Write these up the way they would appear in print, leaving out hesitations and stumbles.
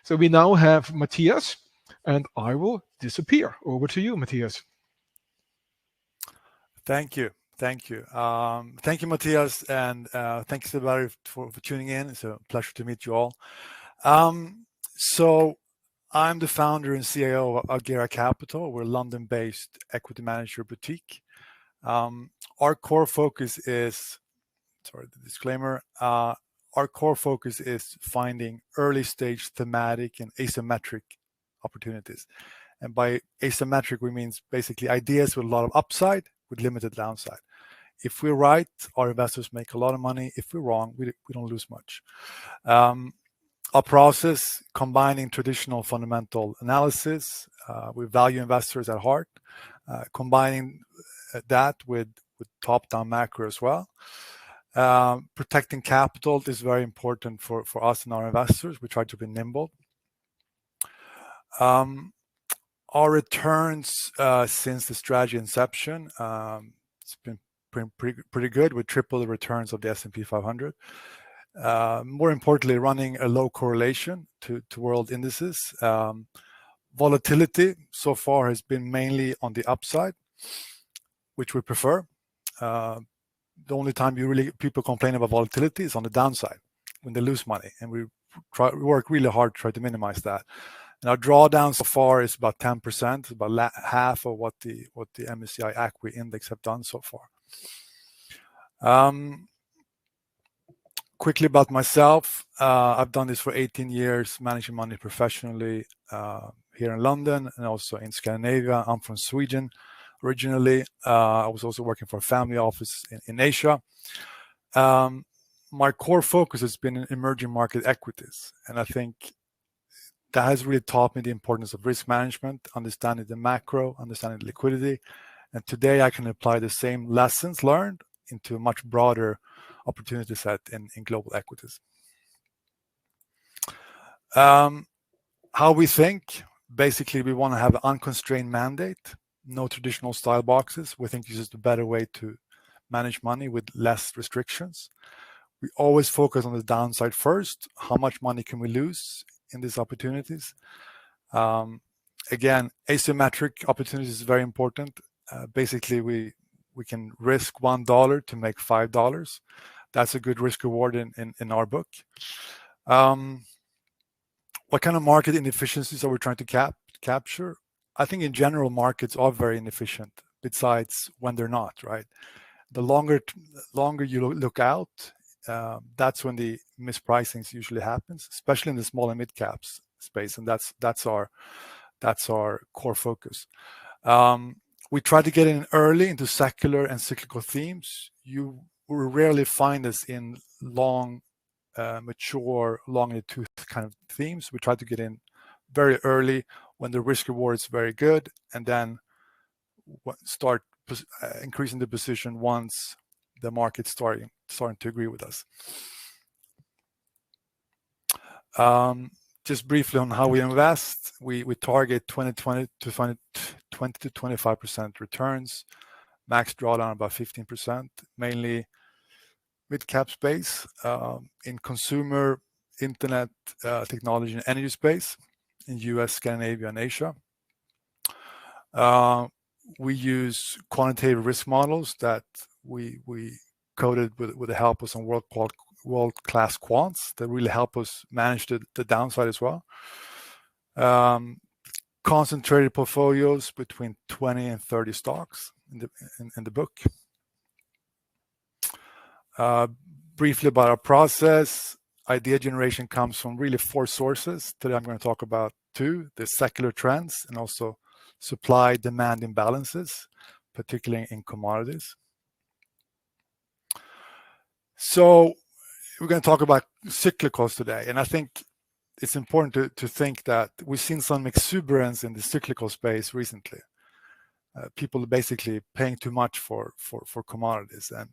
So we now have Mathias, and I will disappear. Over to you, Mathias. Thank you. Thank you. Thank you, Mathias, and thanks everybody for tuning in. It's a pleasure to meet you all. So I'm the founder and CIO of Agera Capital. We're a London-based equity manager boutique. Our core focus is, sorry, the disclaimer, our core focus is finding early stage thematic and asymmetric opportunities. And by asymmetric, we mean basically ideas with a lot of upside with limited downside. If we're right, our investors make a lot of money. If we're wrong, we don't lose much. Our process, combining traditional fundamental analysis with value investors at heart, combining that with top-down macro as well. Protecting capital is very important for us and our investors. We try to be nimble. Our returns since the strategy inception, it's been pretty good. We triple the returns of the S&P 500. More importantly, running a low correlation to world indices. Volatility so far has been mainly on the upside, which we prefer. The only time people complain about volatility is on the downside when they lose money, and we work really hard to try to minimize that. And our drawdown so far is about 10%, about half of what the MSCI ACWI index have done so far. Quickly about myself, I've done this for 18 years, managing money professionally here in London and also in Scandinavia. I'm from Sweden originally. I was also working for a family office in Asia. My core focus has been in emerging market equities, and I think that has really taught me the importance of risk management, understanding the macro, understanding the liquidity. And today I can apply the same lessons learned into a much broader opportunity set in global equities. How we think, basically we want to have an unconstrained mandate, no traditional style boxes. We think this is the better way to manage money with less restrictions. We always focus on the downside first. How much money can we lose in these opportunities? Again, asymmetric opportunities is very important. Basically, we can risk $1 to make $5. That's a good risk reward in our book. What kind of market inefficiencies are we trying to capture? I think in general, markets are very inefficient, besides when they're not, right? The longer you look out, that's when the mispricings usually happens, especially in the small and mid caps space, and that's our core focus. We try to get in early into secular and cyclical themes. You will rarely find us in long, mature, long in the tooth kind of themes. We try to get in very early when the risk reward is very good, and then start increasing the position once the market's starting to agree with us. Just briefly on how we invest, we target 20 to 25% returns, max drawdown about 15%, mainly mid-cap space, in consumer, internet, technology and energy space, in US, Scandinavia and Asia. We use quantitative risk models that we coded with the help of some world-class quants that really help us manage the downside as well. Concentrated portfolios between 20 and 30 stocks in the book. Briefly about our process, idea generation comes from really 4 sources. Today I'm going to talk about 2, the secular trends and also supply-demand imbalances, particularly in commodities. So we're going to talk about cyclicals today, and I think it's important to think that we've seen some exuberance in the cyclical space recently. People are basically paying too much for commodities, and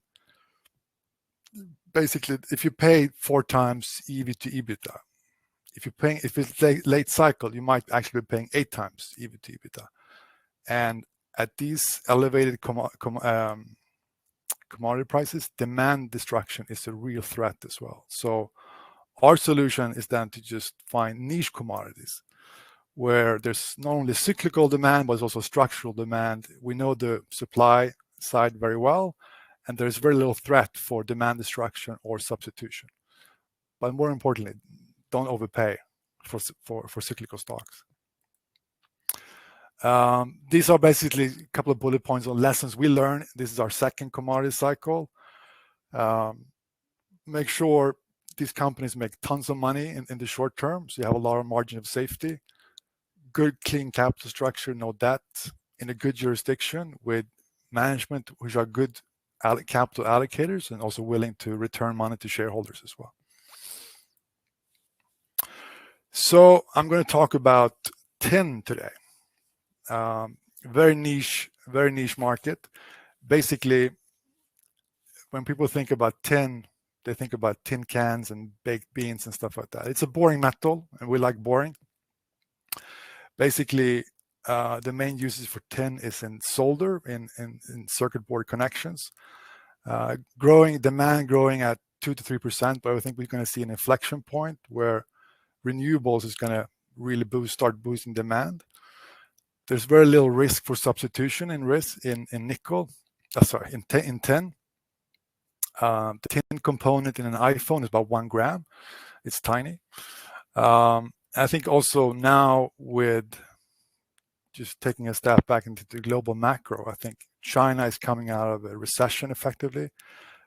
basically if you pay 4 times EV to EBITDA, if it's late cycle, you might actually be paying 8 times EV to EBITDA. And at these elevated commodity prices, demand destruction is a real threat as well. So Our solution is then to just find niche commodities where there's not only cyclical demand, but also structural demand. We know the supply side very well, and there's very little threat for demand destruction or substitution. But more importantly, don't overpay for cyclical stocks. These are basically a couple of bullet points on lessons we learned. This is our second commodity cycle. Make sure these companies make tons of money in the short term, so you have a lot of margin of safety. Good, clean capital structure, no debt, in a good jurisdiction with management which are good capital allocators and also willing to return money to shareholders as well. So I'm going to talk about tin today. Very niche market. Basically, when people think about tin, they think about tin cans and baked beans and stuff like that. It's a boring metal, and we like boring. Basically, the main uses for tin is in solder, in circuit board connections. Demand growing at 2 to 3%, but I think we're going to see an inflection point where renewables is going to really start boosting demand. There's very little risk for substitution in nickel. In tin. The tin component in an iPhone is about 1 gram. It's tiny. I think also now, with just taking a step back into the global macro, I think China is coming out of a recession effectively.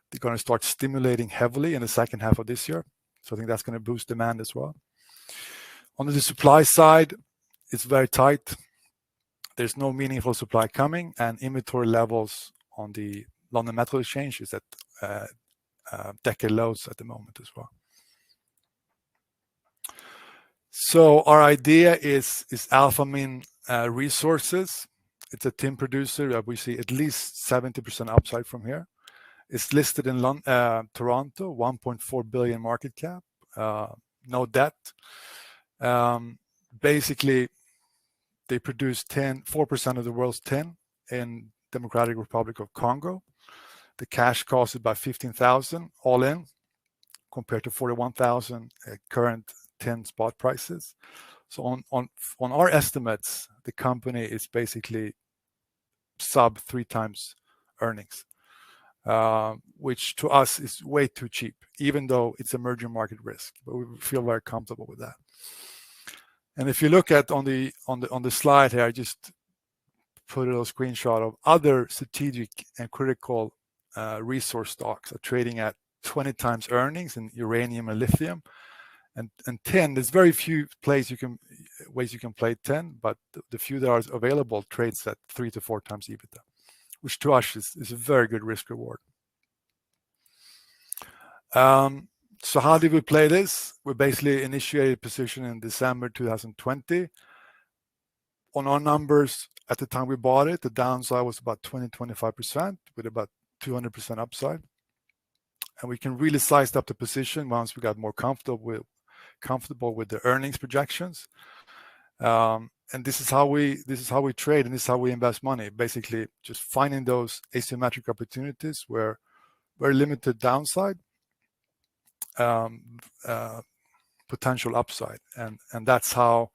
They're going to start stimulating heavily in the second half of this year. So I think that's going to boost demand as well. On the supply side, it's very tight. There's no meaningful supply coming, and inventory levels on the London Metal Exchange is at decade lows at the moment as well. So our idea is Alphamin Resources. It's a tin producer that we see at least 70% upside from here. It's listed in Toronto, 1.4 billion market cap, no debt. Basically, they produce 4% of the world's tin in Democratic Republic of Congo. The cash cost is about 15,000 all in, compared to 41,000 at current tin spot prices. So on our estimates, the company is basically sub 3 times earnings, which to us is way too cheap, even though it's emerging market risk. But we feel very comfortable with that. And if you look at on the slide here, I just put a little screenshot of other strategic and critical resource stocks are trading at 20 times earnings in uranium and lithium. And tin, there's very few ways you can play tin, but the few that are available trades at 3 to 4 times EBITDA, which to us is a very good risk reward. So how did we play this? We basically initiated a position in December 2020. On our numbers at the time we bought it, the downside was about 20-25% with about 200% upside. And we can really size up the position once we got more comfortable with the earnings projections. And this is how we trade, and this is how we invest money. Basically, just finding those asymmetric opportunities where very limited downside, potential upside, and that's how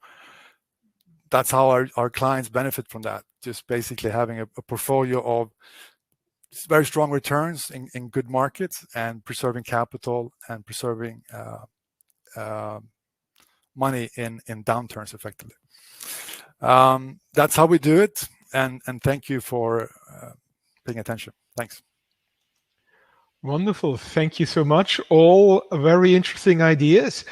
our clients benefit from that. Just basically having a portfolio of very strong returns in good markets and preserving capital and preserving money in downturns effectively. That's how we do it, and thank you for paying attention. Thanks. Wonderful. Thank you so much. All very interesting ideas.